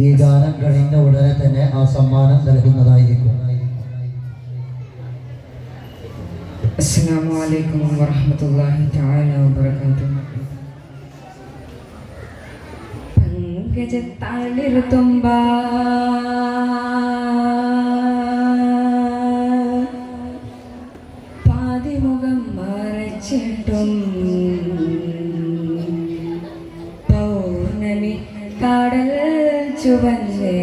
ഈ ഗാനം കഴിഞ്ഞ ഉടനെ തന്നെ ആ സമ്മാനം നൽകുന്നതായിരിക്കും. അസ്സലാമു അലൈക്കും വറഹ്മത്തുള്ളാഹി തആല വബറകാതുഹു. പങ്കജത്താളിർത്തുമ്പ പാതിമുഖം മറച്ചിട്ടും പൗർണമി കാടൽ ചുവന്നേ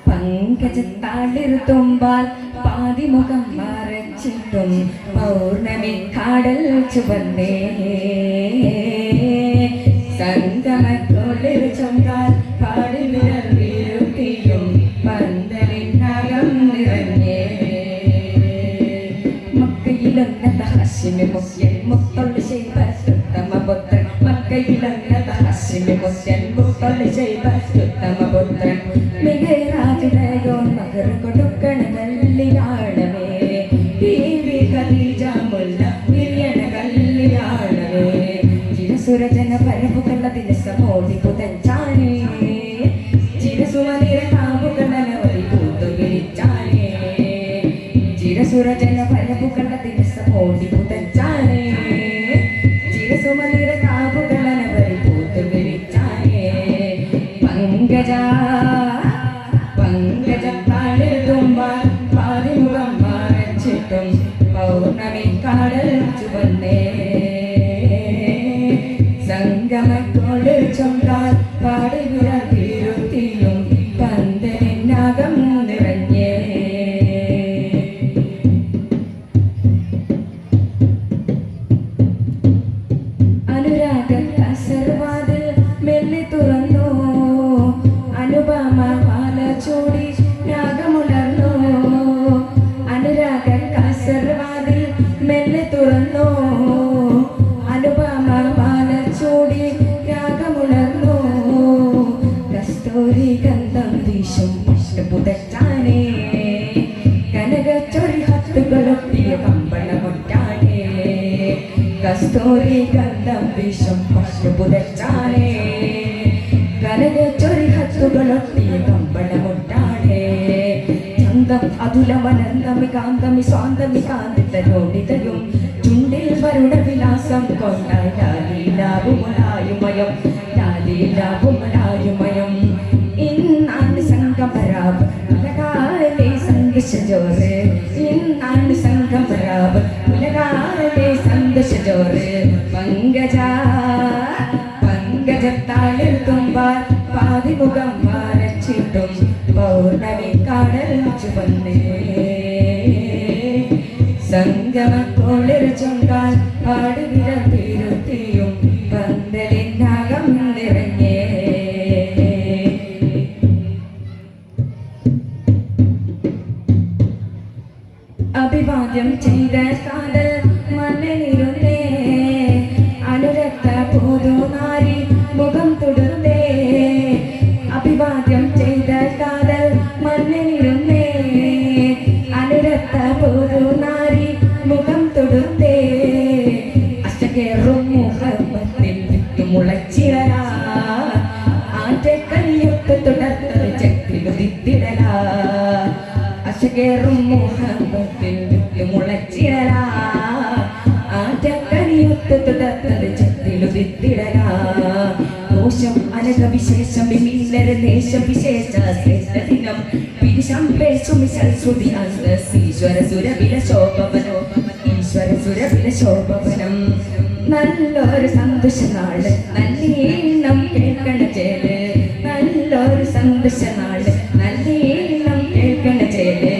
പങ്കജത്താളിർത്തുമ്പാൽ പാതിമുഖം മറച്ചിട്ടും പൗർണമി കാടൽ ചുവന്നേ സംഗമത്തോളിൽ ചൊന്താൽ പാടി വിരൽ വീഴ്ത്തിയും പന്തലിനകം നിറഞ്ഞേ മക്കയിലന്നത ഹസിമി മുസ്യൻ മുത്തൊള്ളി ചെയ്തുത്തമ പുത്രൻ മക്കയിലന്നത ഹസിമി മുസ്യൻ മുത്തൊള്ളി ചെയ്തുത്തമ പുത്രൻ മികൈറാജുടയോൻ മകർ കൊടുക്കണ കല്ലിയാണമേ ബീവി ഖദീജ മുല്ല വിരിയണ കല്ലിയാണമേ ചിരസുരജന പരപ്പുകളതിന് സമോടി പുതച്ചാനേ ചിരസുമനിര കാവുകളനവരി പൂത്തു വിരിച്ചാനേ ചിരസുരജന പരപ്പുകളതിന് സമോടി പുതച്ചാനേ ചിരസുമനിര കാവുകളനവരി പൂത്തു വിരിച്ചാനേ പങ്കജത്താളിർത്തുമ്പാൽ പാതിമുഖം മറച്ചിട്ടും പൗർണമി കാടൽ ചുവന്നേ സംഗമത്തോളിൽ ചൊന്താൽ പാടി വിരൽ വീഴ്ത്തിയും പന്തലിനകം നിറഞ്ഞേ അനുരാഗ കസർവാതിൽ മെല്ലെ തുറന്നു അനുപമ മാല ചൂടി രാഗമുണർന്നു അനുരാഗ കസർവാതിൽ മെല്ലെ തുറന്നു അനുപമ മാല ചൂടി രാഗമുണർന്നു കസ്തൂരി ഗന്ധം വീശും പുതച്ചാനേ കനകച്ചൊരി ഹത്തുകളൊട്ടിയ കമ്പളമൊറ്റാനേ കസ്തൂരി ഗന്ധം വീശും പുതച്ചാനേ കനകച്ചൊരി ഹത്തുകളൊട്ടിയ കമ്പളമൊട്ടാനേ ചന്തം അതുലമനന്തമി കാന്തമി സ്വാന്തമി കാന്തിതരോടിതയും ചുണ്ടിൽ വരുണ വിലാസം കൊണ്ടായി ലാലീലാവുമലായുമയം ലാലീലാവുമലായുമയം ഇന്നാണ് സംഗമരാവ് ഉലകാലേ സംഘർഷജോറ് ഇന്നാണ് സംഗമരാവ് ഉലകാലേ സംഘർഷജോറ് പങ്കജത്താളിർത്തുമ്പാൽ പാതിമുഖം മറച്ചിട്ടും പൗർണമി കാടൽ ചുവന്നേ സംഗമത്തോളിൽ ചൊന്താൽ പാടി വിരൽ വീഴ്ത്തിയും പന്തലിനകം നിറഞ്ഞേ അഭിവാദ്യം ചെയ്ത കാതൽ മണ്ണിലിരുന്നേ അനുരക്ത പോതുനാരി മുഖം തൊടുത്തേ അഭിവാദ്യം ചെയ്ത കാതൽ മണ്ണിലിരുന്നേ അനുരക്ത പോതുനാരി മുഖം തൊടുത്തേ അഷ്ടകേറും മുഖത്തിൽ മുളച്ചിടലാ ആറ്റക്കലിയൊക്കെ തുടർത്തത് ചക്രിതിത്തിടലാ അശകേറും മുഖത്തിൽ മുളച്ചിടലാ ആറ്റക്കലിയൊക്കെ തുടർത്തത് ചക്രിതിത്തിടലാ ദോഷം അനഘവിശേഷം വിമീലര ദേശം വിശേഷ ശ്രേഷ്ഠദിനം പിരിശം പേശുമിശൽ ശ്രുതി ഈശ്വര സുരവില ശോഭവനോ ഈശ്വര സുരവില ശോഭവനം നല്ലൊരു സന്തോഷ നാള് നല്ലീണം കേൾക്കണ ചേല് നല്ലൊരു സന്തോഷ നാള് നല്ലീണം കേൾക്കണ ചേല്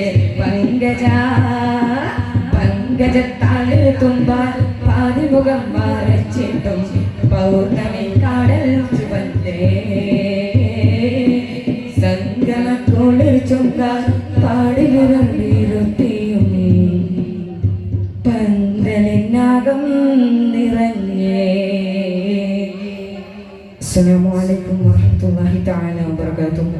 പങ്കജത്താളിർത്തുമ്പാൽ പാതിമുഖം മറച്ചിട്ടും പൗർണമി കാടൽ ചുവന്നേ സംഗമത്തോളിൽ ചൊന്താൽ പാടി വിരൽ വീഴ്ത്തിയും പന്തലിനകം നിറഞ്ഞേ. അസ്സലാമു അലൈക്കും വറഹ്മത്തുള്ളാഹി തആല വബറകാതുഹു.